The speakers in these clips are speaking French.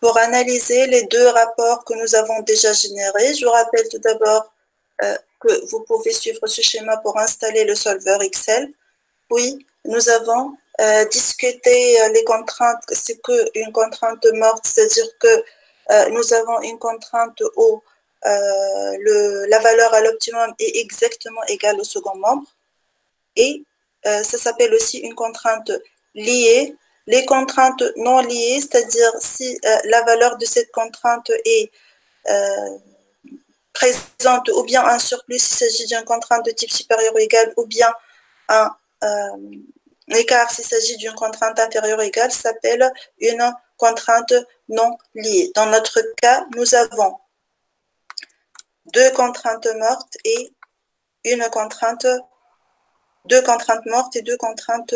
pour analyser les deux rapports que nous avons déjà générés, je vous rappelle tout d'abord que vous pouvez suivre ce schéma pour installer le solveur Excel. Puis, nous avons discuté les contraintes, c'est qu'une contrainte morte, c'est-à-dire que nous avons une contrainte où la valeur à l'optimum est exactement égale au second membre. Et ça s'appelle aussi une contrainte liée. Les contraintes non liées, c'est-à-dire si la valeur de cette contrainte est présente ou bien un surplus, il s'agit d'une contrainte de type supérieur ou égal, ou bien un écart s'il s'agit d'une contrainte inférieure ou égale, s'appelle une contrainte non liée. Dans notre cas, nous avons deux contraintes mortes et deux contraintes mortes et deux contraintes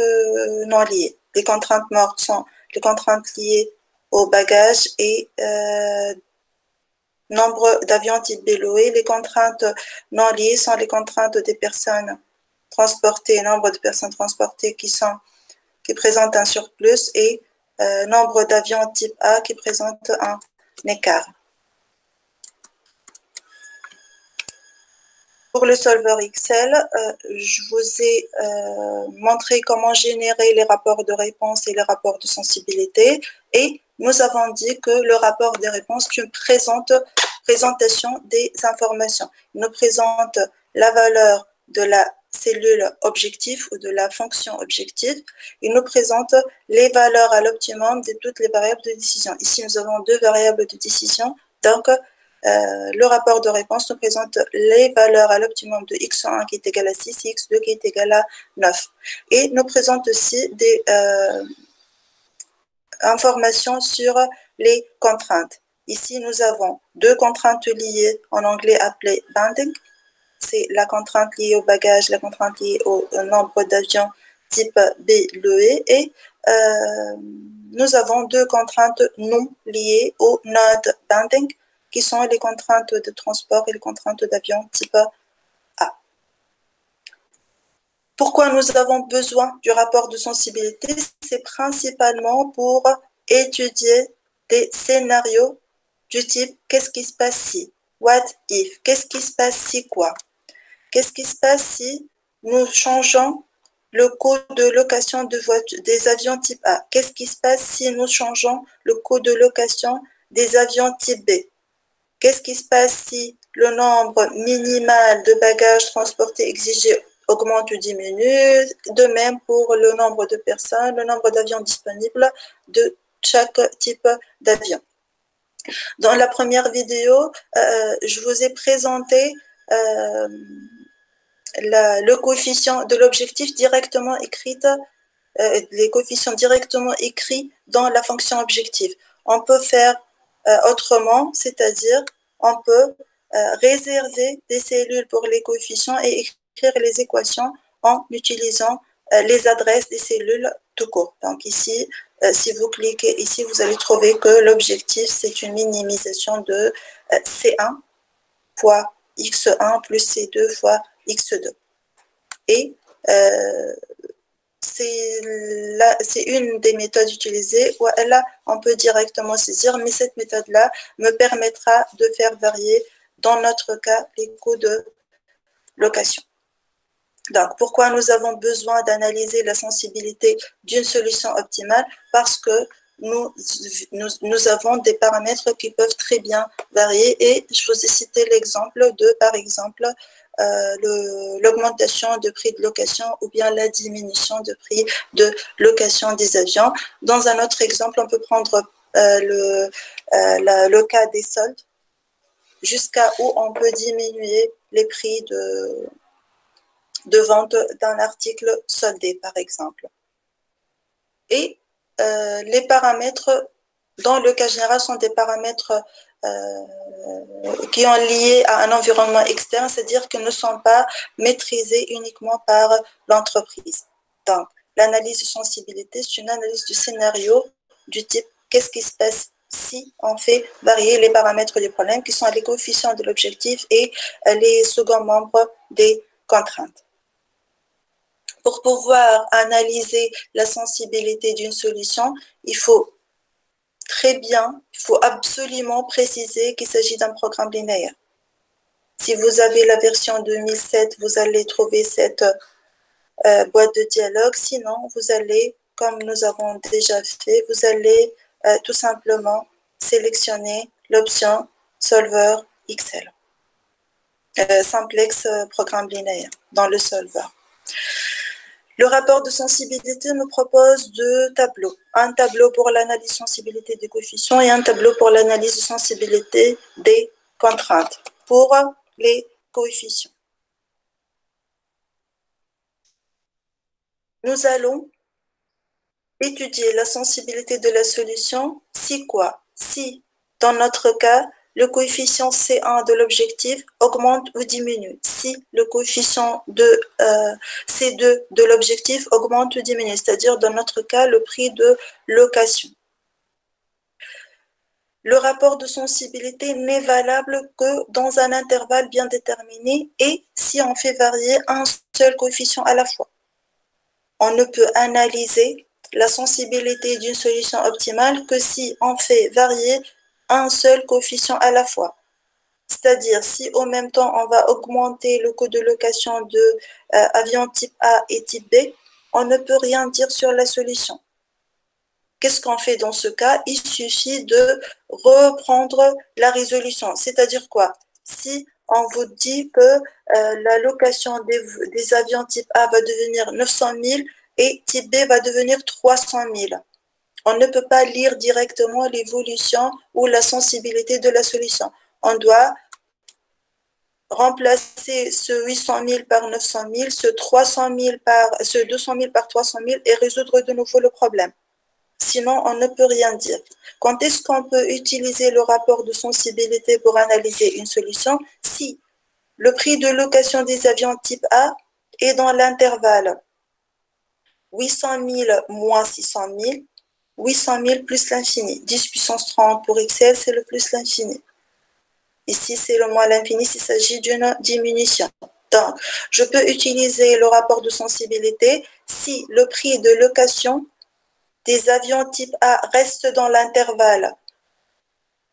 non liées. Les contraintes mortes sont les contraintes liées au bagage et nombre d'avions type Béloé. Les contraintes non liées sont les contraintes des personnes transportées, nombre de personnes transportées qui présentent un surplus et nombre d'avions type A qui présentent un écart. Pour le solveur Excel, je vous ai montré comment générer les rapports de réponse et les rapports de sensibilité. Et nous avons dit que le rapport de réponse est une présentation des informations. Il nous présente la valeur de la cellule objectif ou de la fonction objective. Il nous présente les valeurs à l'optimum de toutes les variables de décision. Ici, nous avons deux variables de décision. Donc, le rapport de réponse nous présente les valeurs à l'optimum de x1 qui est égal à 6 et x2 qui est égal à 9. Et nous présente aussi des informations sur les contraintes. Ici, nous avons deux contraintes liées, en anglais appelées banding. C'est la contrainte liée au bagage, la contrainte liée au nombre d'avions type B, LE, et nous avons deux contraintes non liées au node banding, qui sont les contraintes de transport et les contraintes d'avion type A. Pourquoi nous avons besoin du rapport de sensibilité? C'est principalement pour étudier des scénarios du type qu'est-ce qui se passe si? What if? Qu'est-ce qui se passe si quoi? Qu'est-ce qui se passe si nous changeons le coût de location des avions type A? Qu'est-ce qui se passe si nous changeons le coût de location des avions type B? Qu'est-ce qui se passe si le nombre minimal de bagages transportés exigés augmente ou diminue? De même pour le nombre de personnes, le nombre d'avions disponibles de chaque type d'avion. Dans la première vidéo, je vous ai présenté le coefficient de l'objectif directement écrit, les coefficients directement écrits dans la fonction objectif. On peut faire autrement, c'est-à-dire on peut réserver des cellules pour les coefficients et écrire les équations en utilisant les adresses des cellules tout court. Donc ici, si vous cliquez ici, vous allez trouver que l'objectif, c'est une minimisation de C1 fois X1 plus C2 fois X2. Et c'est une des méthodes utilisées où là, on peut directement saisir, mais cette méthode-là me permettra de faire varier, dans notre cas, les coûts de location. Donc, pourquoi nous avons besoin d'analyser la sensibilité d'une solution optimale? Parce que nous avons des paramètres qui peuvent très bien varier et je vous ai cité l'exemple de, par exemple, l'augmentation de prix de location ou bien la diminution de prix de location des avions. Dans un autre exemple, on peut prendre le cas des soldes, jusqu'à où on peut diminuer les prix de vente d'un article soldé, par exemple. Et les paramètres, dans le cas général, sont des paramètres qui sont liés à un environnement externe, c'est-à-dire qu'ils ne sont pas maîtrisés uniquement par l'entreprise. Donc, l'analyse de sensibilité, c'est une analyse du scénario du type qu'est-ce qui se passe si on fait varier les paramètres du problème, qui sont les coefficients de l'objectif et les seconds membres des contraintes. Pour pouvoir analyser la sensibilité d'une solution, il faut très bien, il faut absolument préciser qu'il s'agit d'un programme linéaire. Si vous avez la version 2007, vous allez trouver cette boîte de dialogue. Sinon, vous allez, comme nous avons déjà fait, vous allez tout simplement sélectionner l'option Solver XL. Simplex programme linéaire dans le solver. Le rapport de sensibilité me propose deux tableaux. Un tableau pour l'analyse sensibilité des coefficients et un tableau pour l'analyse de sensibilité des contraintes pour les coefficients. Nous allons étudier la sensibilité de la solution si quoi? Si, dans notre cas, le coefficient C1 de l'objectif augmente ou diminue. Si le coefficient de C2 de l'objectif augmente ou diminue, c'est-à-dire dans notre cas, le prix de location. Le rapport de sensibilité n'est valable que dans un intervalle bien déterminé et si on fait varier un seul coefficient à la fois. On ne peut analyser la sensibilité d'une solution optimale que si on fait varier un seul coefficient à la fois. C'est-à-dire, si au même temps, on va augmenter le coût de location de avions type A et type B, on ne peut rien dire sur la solution. Qu'est-ce qu'on fait dans ce cas? Il suffit de reprendre la résolution. C'est-à-dire quoi? Si on vous dit que la location des avions type A va devenir 900 000 et type B va devenir 300 000. On ne peut pas lire directement l'évolution ou la sensibilité de la solution. On doit remplacer ce 800 000 par 900 000, ce 200 000 par 300 000 et résoudre de nouveau le problème. Sinon, on ne peut rien dire. Quand est-ce qu'on peut utiliser le rapport de sensibilité pour analyser une solution? Si le prix de location des avions type A est dans l'intervalle 800 000 moins 600 000, 800 000 plus l'infini. 10 puissance 30 pour XL, c'est le plus l'infini. Ici, c'est le moins l'infini s'il s'agit d'une diminution. Donc, je peux utiliser le rapport de sensibilité si le prix de location des avions type A reste dans l'intervalle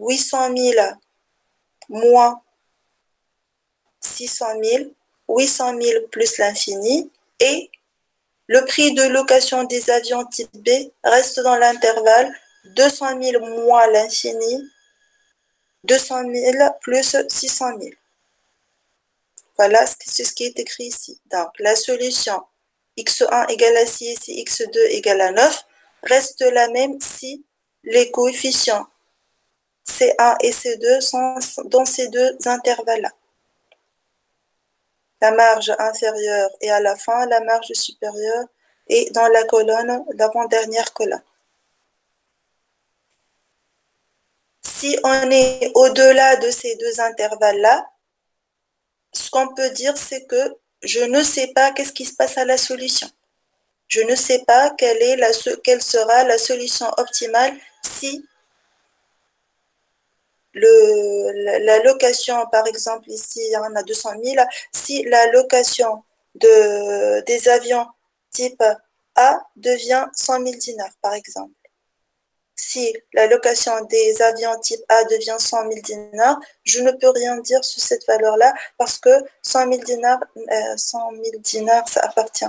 800 000 moins 600 000, 800 000 plus l'infini et le prix de location des avions type B reste dans l'intervalle 200 000 moins l'infini, 200 000 plus 600 000. Voilà, c'est ce qui est écrit ici. Donc, la solution x1 égale à 6 et x2 égale à 9 reste la même si les coefficients C1 et C2 sont dans ces deux intervalles-là. La marge inférieure est à la fin, la marge supérieure est dans la colonne, l'avant-dernière colonne. Si on est au-delà de ces deux intervalles-là, ce qu'on peut dire, c'est que je ne sais pas qu'est-ce qui se passe à la solution. Je ne sais pas quelle sera la solution optimale si la location, par exemple, ici, on a 200 000, si la location des avions type A devient 100 000 dinars, par exemple. Si la location des avions type A devient 100 000 dinars, je ne peux rien dire sur cette valeur-là parce que 100 000 dinars, ça appartient.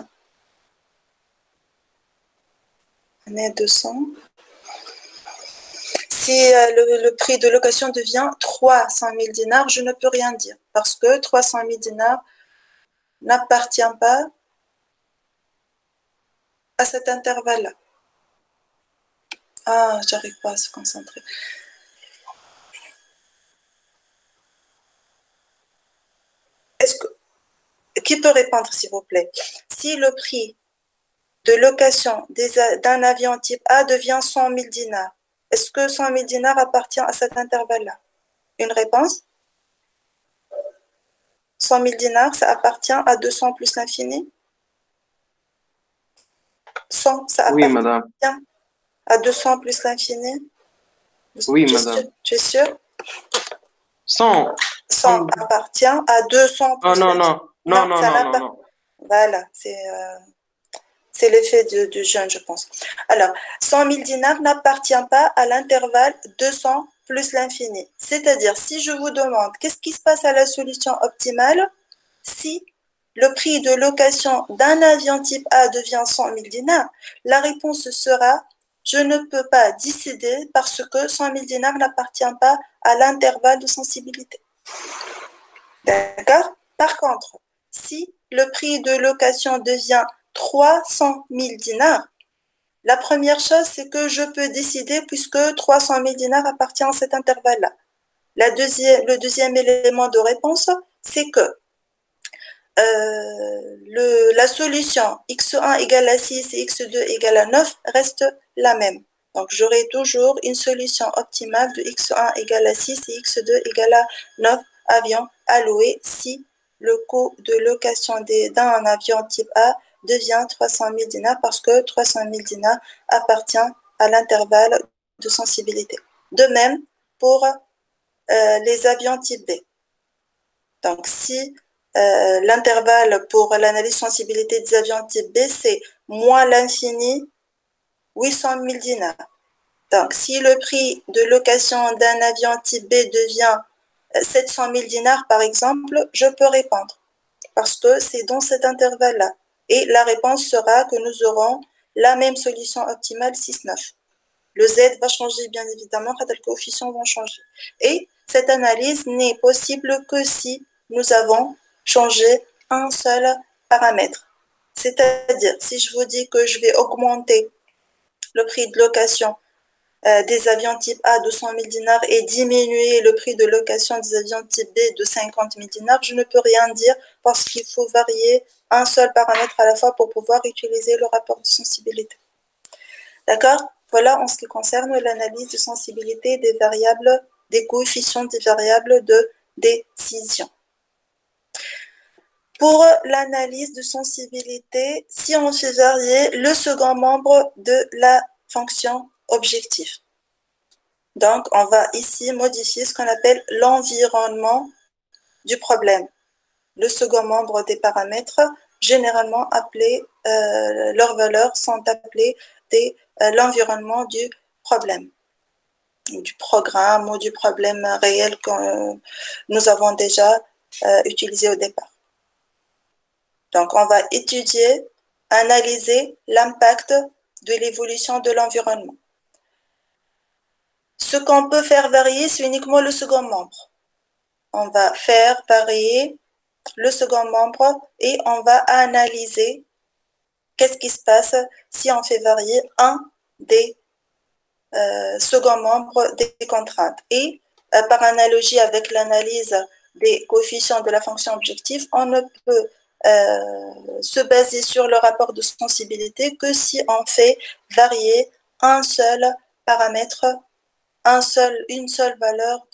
On est 200. Si le prix de location devient 300 000 dinars, je ne peux rien dire parce que 300 000 dinars n'appartient pas à cet intervalle-là. Ah, j'arrive pas à se concentrer. Qui peut répondre, s'il vous plaît? Si le prix de location d'un avion type A devient 100 000 dinars, est-ce que 100 000 dinars appartient à cet intervalle-là? Une réponse? 100 000 dinars, ça appartient à 200 plus l'infini? 100, ça appartient madame. à 200 plus l'infini? Oui, madame. Tu es sûr? 100. 100 appartient à 200 plus non. Voilà, C'est l'effet du jeûne, je pense. Alors, 100 000 dinars n'appartient pas à l'intervalle 200 plus l'infini. C'est-à-dire, si je vous demande qu'est-ce qui se passe à la solution optimale si le prix de location d'un avion type A devient 100 000 dinars, la réponse sera je ne peux pas décider parce que 100 000 dinars n'appartient pas à l'intervalle de sensibilité. D'accord? Par contre, si le prix de location devient 300 000 dinars, la première chose, c'est que je peux décider puisque 300 000 dinars appartient à cet intervalle-là. Le deuxième élément de réponse, c'est que la solution x1 égale à 6 et x2 égale à 9 reste la même. Donc, j'aurai toujours une solution optimale de x1 égale à 6 et x2 égale à 9 avions à louer si le coût de location d'un avion type A devient 300 000 dinars parce que 300 000 dinars appartient à l'intervalle de sensibilité. De même pour les avions type B. Donc, si l'intervalle pour l'analyse sensibilité des avions type B, c'est moins l'infini 800 000 dinars. Donc, si le prix de location d'un avion type B devient 700 000 dinars, par exemple, je peux répondre parce que c'est dans cet intervalle-là. Et la réponse sera que nous aurons la même solution optimale 6,9. Le Z va changer, bien évidemment, les coefficients vont changer. Et cette analyse n'est possible que si nous avons changé un seul paramètre. C'est-à-dire, si je vous dis que je vais augmenter le prix de location des avions type A de 100 000 dinars et diminuer le prix de location des avions type B de 50 000 dinars, je ne peux rien dire parce qu'il faut varier un seul paramètre à la fois pour pouvoir utiliser le rapport de sensibilité. D'accord? Voilà en ce qui concerne l'analyse de sensibilité des variables, des coefficients des variables de décision. Pour l'analyse de sensibilité, si on fait varier le second membre de la fonction objectif. Donc, on va ici modifier ce qu'on appelle l'environnement du problème. Le second membre des paramètres, généralement appelés, leurs valeurs sont appelées l'environnement du problème, du programme ou du problème réel que nous avons déjà utilisé au départ. Donc, on va étudier, analyser l'impact de l'évolution de l'environnement. Ce qu'on peut faire varier, c'est uniquement le second membre. On va faire varier le second membre et on va analyser qu'est-ce qui se passe si on fait varier un des seconds membres des contraintes. Et par analogie avec l'analyse des coefficients de la fonction objective, on ne peut se baser sur le rapport de sensibilité que si on fait varier un seul paramètre, une seule valeur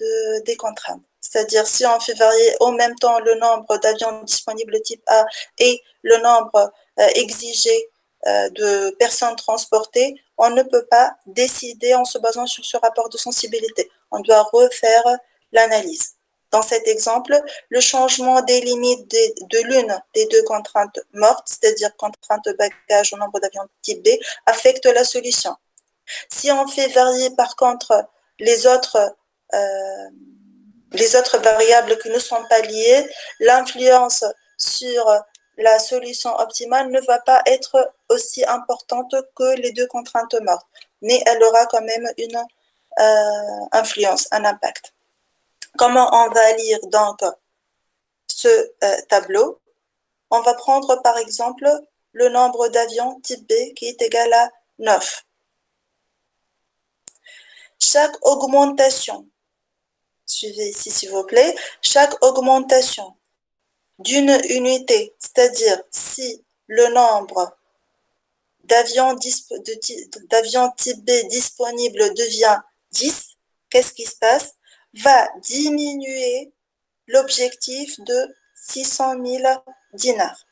des contraintes. C'est-à-dire si on fait varier en même temps le nombre d'avions disponibles type A et le nombre exigé de personnes transportées, on ne peut pas décider en se basant sur ce rapport de sensibilité. On doit refaire l'analyse. Dans cet exemple, le changement des limites de l'une des deux contraintes mortes, c'est-à-dire contrainte bagage au nombre d'avions type B, affecte la solution. Si on fait varier par contre les autres variables qui ne sont pas liées, l'influence sur la solution optimale ne va pas être aussi importante que les deux contraintes mortes, mais elle aura quand même une influence, un impact. Comment on va lire donc ce tableau? On va prendre par exemple le nombre d'avions type B qui est égal à 9. Chaque augmentation, suivez ici s'il vous plaît, chaque augmentation d'une unité, c'est-à-dire si le nombre d'avions type B disponibles devient 10, qu'est-ce qui se passe? Va diminuer l'objectif de 600 000 dinars,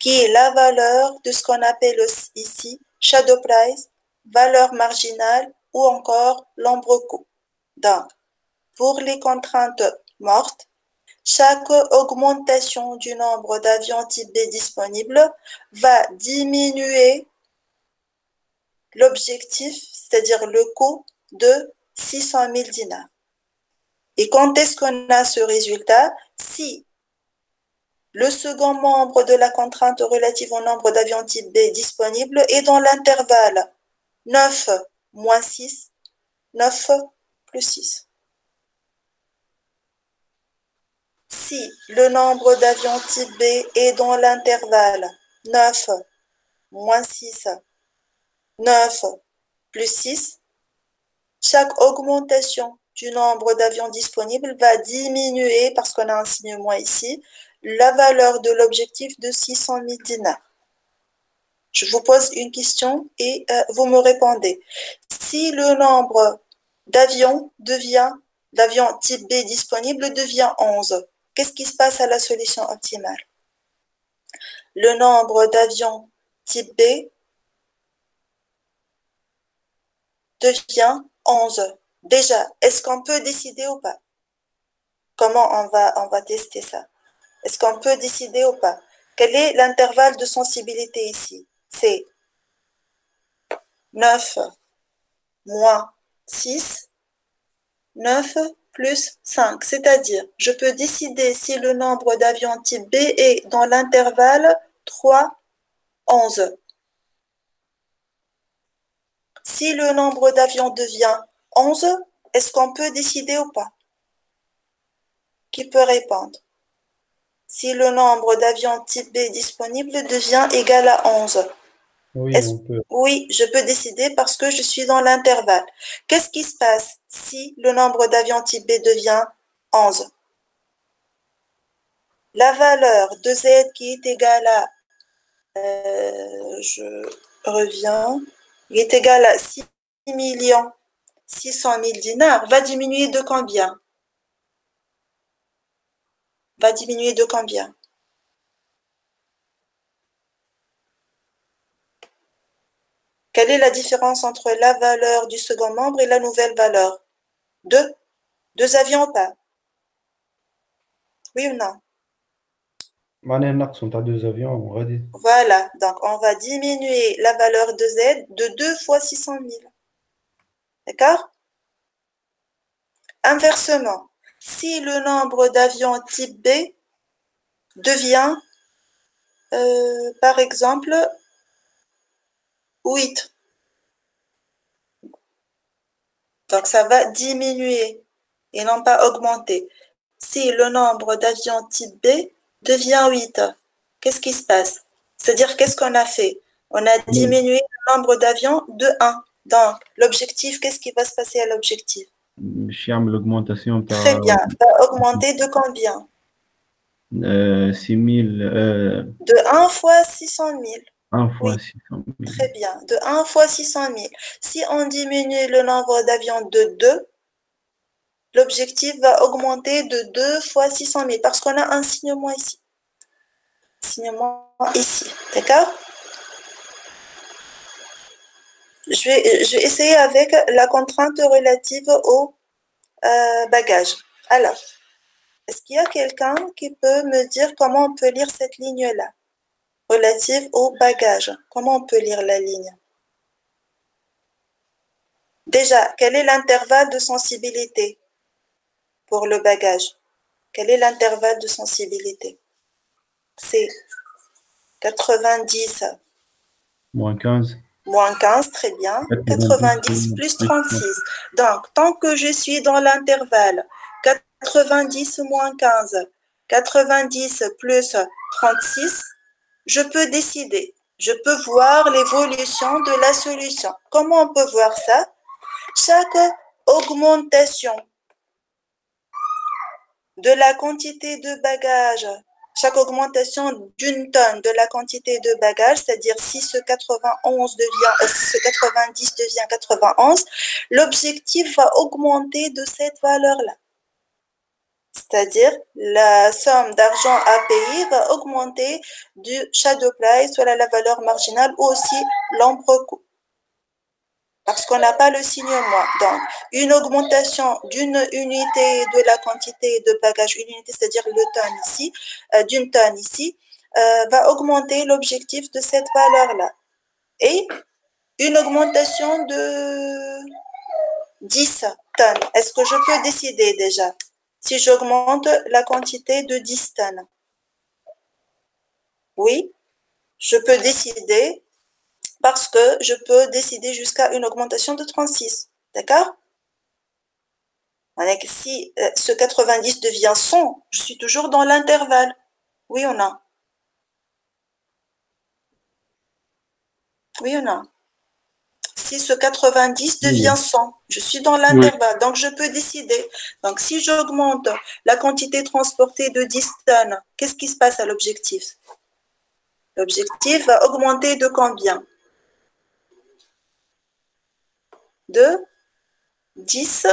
qui est la valeur de ce qu'on appelle ici shadow price, valeur marginale ou encore l'ombre coût. Donc, pour les contraintes mortes, chaque augmentation du nombre d'avions type B disponibles va diminuer l'objectif, c'est-à-dire le coût de 600 000 dinars. Et quand est-ce qu'on a ce résultat? Si le second membre de la contrainte relative au nombre d'avions type B disponibles est dans l'intervalle 9 moins 6, 9 plus 6. Si le nombre d'avions type B est dans l'intervalle 9 moins 6, 9 plus 6, chaque augmentation du nombre d'avions disponibles va diminuer, parce qu'on a un signe moins ici, la valeur de l'objectif de 600 000 dinars. Je vous pose une question et vous me répondez. Si le nombre d'avions type B disponible devient 11, qu'est-ce qui se passe à la solution optimale? Le nombre d'avions type B devient 11. Déjà, est-ce qu'on peut décider ou pas? Comment on va tester ça? Est-ce qu'on peut décider ou pas? Quel est l'intervalle de sensibilité ici? C'est 9 moins 6, 9 plus 5. C'est-à-dire, je peux décider si le nombre d'avions type B est dans l'intervalle 3, 11. Si le nombre d'avions devient 11, est-ce qu'on peut décider ou pas? Qui peut répondre? Si le nombre d'avions type B disponible devient égal à 11. Oui, on peut. Oui, je peux décider parce que je suis dans l'intervalle. Qu'est-ce qui se passe si le nombre d'avions type B devient 11? La valeur de Z qui est égale à, je reviens, il est égal à 6 600 000 dinars, va diminuer de combien? Va diminuer de combien? Quelle est la différence entre la valeur du second membre et la nouvelle valeur? 2. 2 avions ou pas? Oui ou non? sont à 2 avions, on va dire. Voilà, donc on va diminuer la valeur de Z de 2 fois 600 000. D'accord? Inversement, si le nombre d'avions type B devient, par exemple, 8, donc ça va diminuer et non pas augmenter. Si le nombre d'avions type B devient 8, qu'est-ce qui se passe? C'est-à-dire, qu'est-ce qu'on a fait? On a diminué le nombre d'avions de 1. Donc, l'objectif, qu'est-ce qui va se passer à l'objectif? L'augmentation Très bien. Va augmenter de combien? 6000. De 1 fois 600 000. 1 fois Oui. 600 000. Très bien. De 1 fois 600 000. Si on diminue le nombre d'avions de 2, l'objectif va augmenter de 2 fois 600 000 parce qu'on a un signe moins ici. Signe moins ici. D'accord? Je vais essayer avec la contrainte relative au bagage. Alors, est-ce qu'il y a quelqu'un qui peut me dire comment on peut lire cette ligne-là, relative au bagage? Comment on peut lire la ligne? Déjà, quel est l'intervalle de sensibilité pour le bagage? Quel est l'intervalle de sensibilité? C'est 90. Moins 15. Moins 15, très bien. 90 plus 36. Donc, tant que je suis dans l'intervalle 90 moins 15, 90 plus 36, je peux décider. Je peux voir l'évolution de la solution. Comment on peut voir ça? Chaque augmentation de la quantité de bagages, chaque augmentation d'une tonne de la quantité de bagages, c'est-à-dire si ce 90 devient 91, l'objectif va augmenter de cette valeur-là. C'est-à-dire la somme d'argent à payer va augmenter du shadow price, soit la valeur marginale, ou aussi l'ombre coût. parce qu'on n'a pas le signe moins. Donc, une augmentation d'une unité de la quantité de bagages, une unité, c'est-à-dire le tonne ici, d'une tonne ici, va augmenter l'objectif de cette valeur-là. Et une augmentation de 10 tonnes. Est-ce que je peux décider déjà si j'augmente la quantité de 10 tonnes? Oui, je peux décider parce que je peux décider jusqu'à une augmentation de 36. D'accord? Si ce 90 devient 100, je suis toujours dans l'intervalle. Oui ou non? Oui ou non? Si ce 90 devient 100, je suis dans l'intervalle, donc je peux décider. Donc, si j'augmente la quantité transportée de 10 tonnes, qu'est-ce qui se passe à l'objectif? L'objectif va augmenter de combien? De 10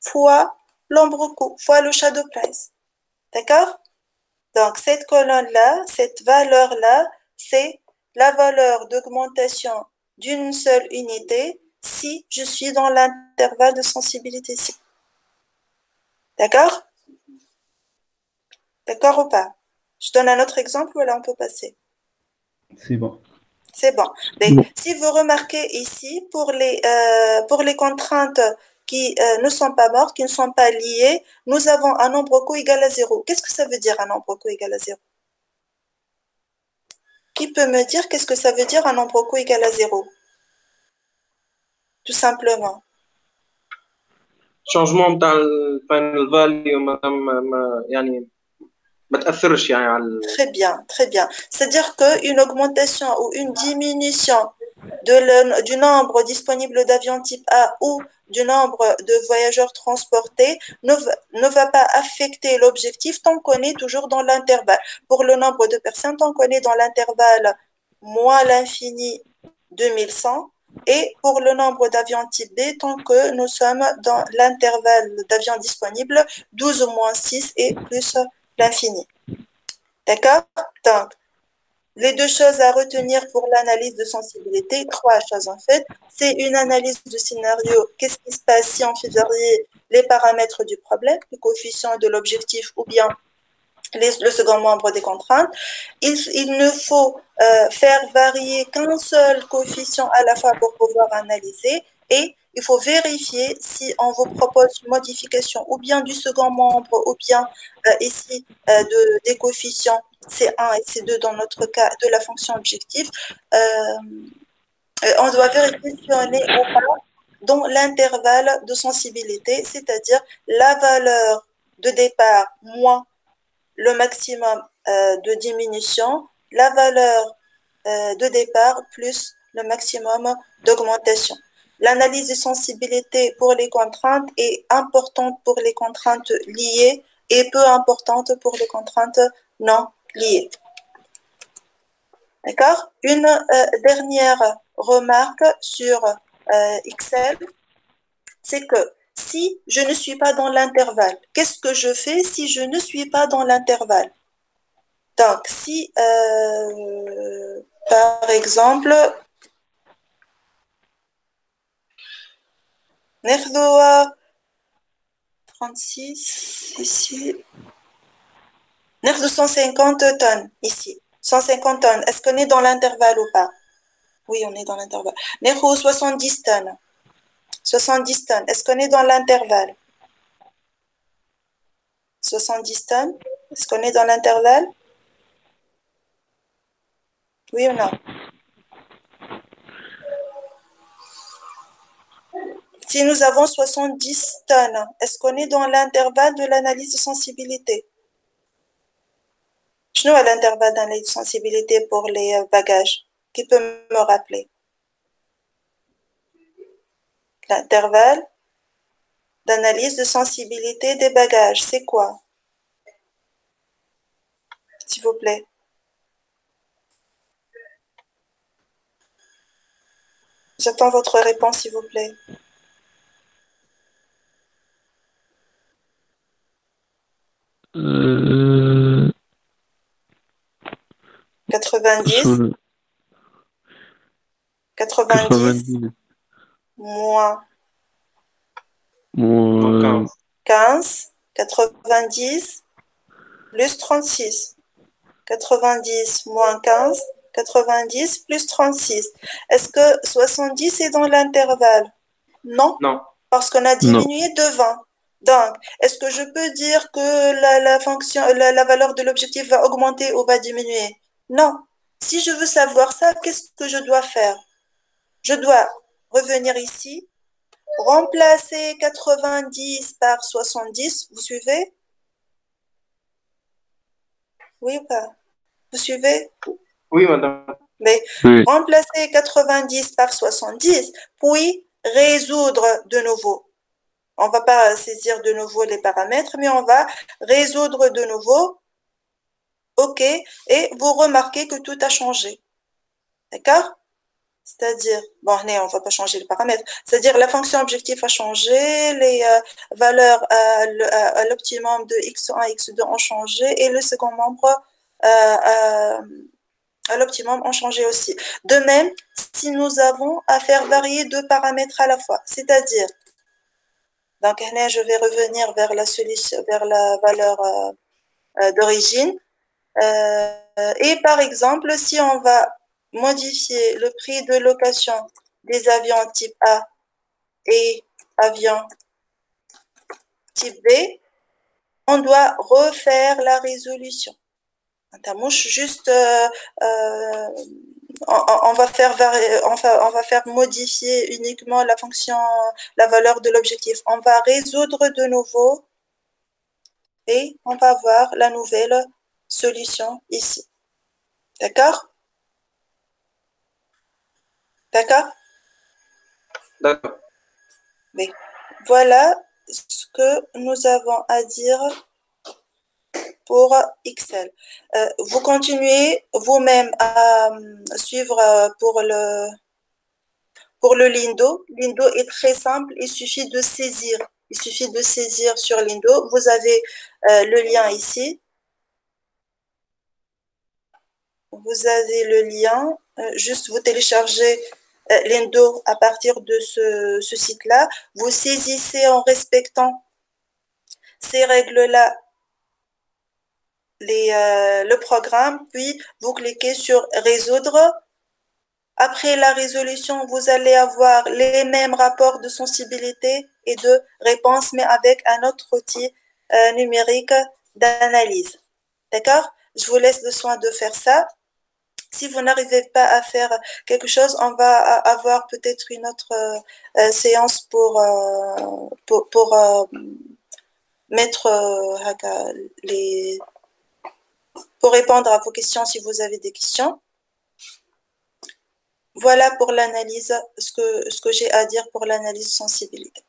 fois l'ombre coût, fois le shadow price. D'accord? Donc, cette colonne-là, cette valeur-là, c'est la valeur d'augmentation d'une seule unité si je suis dans l'intervalle de sensibilité ici. D'accord? D'accord ou pas? Je donne un autre exemple ou là on peut passer? C'est bon. C'est bon. Mais si vous remarquez ici, pour les contraintes qui ne sont pas mortes, qui ne sont pas liées, nous avons un nombre co égal à 0. Qu'est-ce que ça veut dire un nombre co égal à 0? Qui peut me dire qu'est-ce que ça veut dire un nombre co égal à 0? Tout simplement. changement نتاع الفاينل فاليو يعني ما تاثرش يعني على Très bien, très bien. C'est-à-dire qu'une augmentation ou une diminution du nombre disponible d'avions type A ou du nombre de voyageurs transportés ne va pas affecter l'objectif tant qu'on est toujours dans l'intervalle. Pour le nombre de personnes, tant qu'on est dans l'intervalle moins l'infini 2100, et pour le nombre d'avions type B, tant que nous sommes dans l'intervalle d'avions disponibles 12 moins 6 et plus l'infini. D'accord? Donc, les deux choses à retenir pour l'analyse de sensibilité, trois choses en fait, c'est une analyse de scénario, qu'est-ce qui se passe si on fait varier les paramètres du problème, le coefficient de l'objectif ou bien le second membre des contraintes. Il ne faut faire varier qu'un seul coefficient à la fois pour pouvoir analyser et il faut vérifier si on vous propose une modification ou bien du second membre ou bien ici des coefficients C1 et C2 dans notre cas de la fonction objectif. On doit vérifier si on est ou pas dans l'intervalle de sensibilité, c'est-à-dire la valeur de départ moins le maximum de diminution, la valeur de départ plus le maximum d'augmentation. L'analyse de sensibilité pour les contraintes est importante pour les contraintes liées et peu importante pour les contraintes non liées. D'accord? Une dernière remarque sur Excel, c'est que si je ne suis pas dans l'intervalle, qu'est-ce que je fais si je ne suis pas dans l'intervalle? Donc, si, par exemple, ناخذوا 36 ici, ناخذوا 150 tonnes ici, 150 tonnes. Est-ce qu'on est dans l'intervalle ou pas? Oui, on est dans l'intervalle. ناخذوا 70 tonnes. 70 tonnes. Est-ce qu'on est dans l'intervalle? 70 tonnes. Est-ce qu'on est dans l'intervalle? Oui ou non? Si nous avons 70 tonnes, est-ce qu'on est dans l'intervalle de l'analyse de sensibilité? Je n'ai pas l'intervalle d'analyse de sensibilité pour les bagages. Qui peut me rappeler? L'intervalle d'analyse de sensibilité des bagages, c'est quoi? S'il vous plaît. J'attends votre réponse, s'il vous plaît. Euh... 90. 90. moins moins 15, 90 plus 36. 90 moins 15, 90 plus 36. Est-ce que 70 est dans l'intervalle? Non, Non. parce qu'on a Non. diminué de 20. Donc, est-ce que je peux dire que la fonction, la valeur de l'objectif va augmenter ou va diminuer? Non. Si je veux savoir ça, qu'est-ce que je dois faire? Je dois revenir ici, remplacer 90 par 70. Vous suivez? Oui ou pas? Vous suivez? Oui, madame. Mais Oui. remplacer 90 par 70, puis résoudre de nouveau. On ne va pas saisir de nouveau les paramètres, mais on va résoudre de nouveau. OK. Et vous remarquez que tout a changé. D'accord? C'est-à-dire, bon, on ne va pas changer les paramètres. C'est-à-dire, la fonction objectif a changé, les valeurs à l'optimum de x1, x2 ont changé, et le second membre à l'optimum ont changé aussi. De même, si nous avons à faire varier deux paramètres à la fois, c'est-à-dire, donc je vais revenir vers la solution, vers la valeur d'origine. Et par exemple, si on va modifier le prix de location des avions type A et avions type B, on doit refaire la résolution. Juste, on va faire modifier uniquement la fonction, la valeur de l'objectif. On va résoudre de nouveau et on va avoir la nouvelle solution ici. D'accord? D'accord? D'accord. Mais voilà ce que nous avons à dire pour Excel. Vous continuez vous-même à suivre pour le Lindo. Lindo est très simple, il suffit de saisir. Il suffit de saisir sur Lindo. Vous avez le lien ici. Vous avez le lien. Juste vous téléchargez Lindo à partir de ce site-là. Vous saisissez en respectant ces règles-là le programme, puis vous cliquez sur résoudre. Après la résolution, vous allez avoir les mêmes rapports de sensibilité et de réponse, mais avec un autre outil numérique d'analyse. D'accord? Je vous laisse le soin de faire ça. Si vous n'arrivez pas à faire quelque chose, on va avoir peut-être une autre séance pour mettre pour répondre à vos questions si vous avez des questions. Voilà pour l'analyse, ce que j'ai à dire pour l'analyse sensibilité.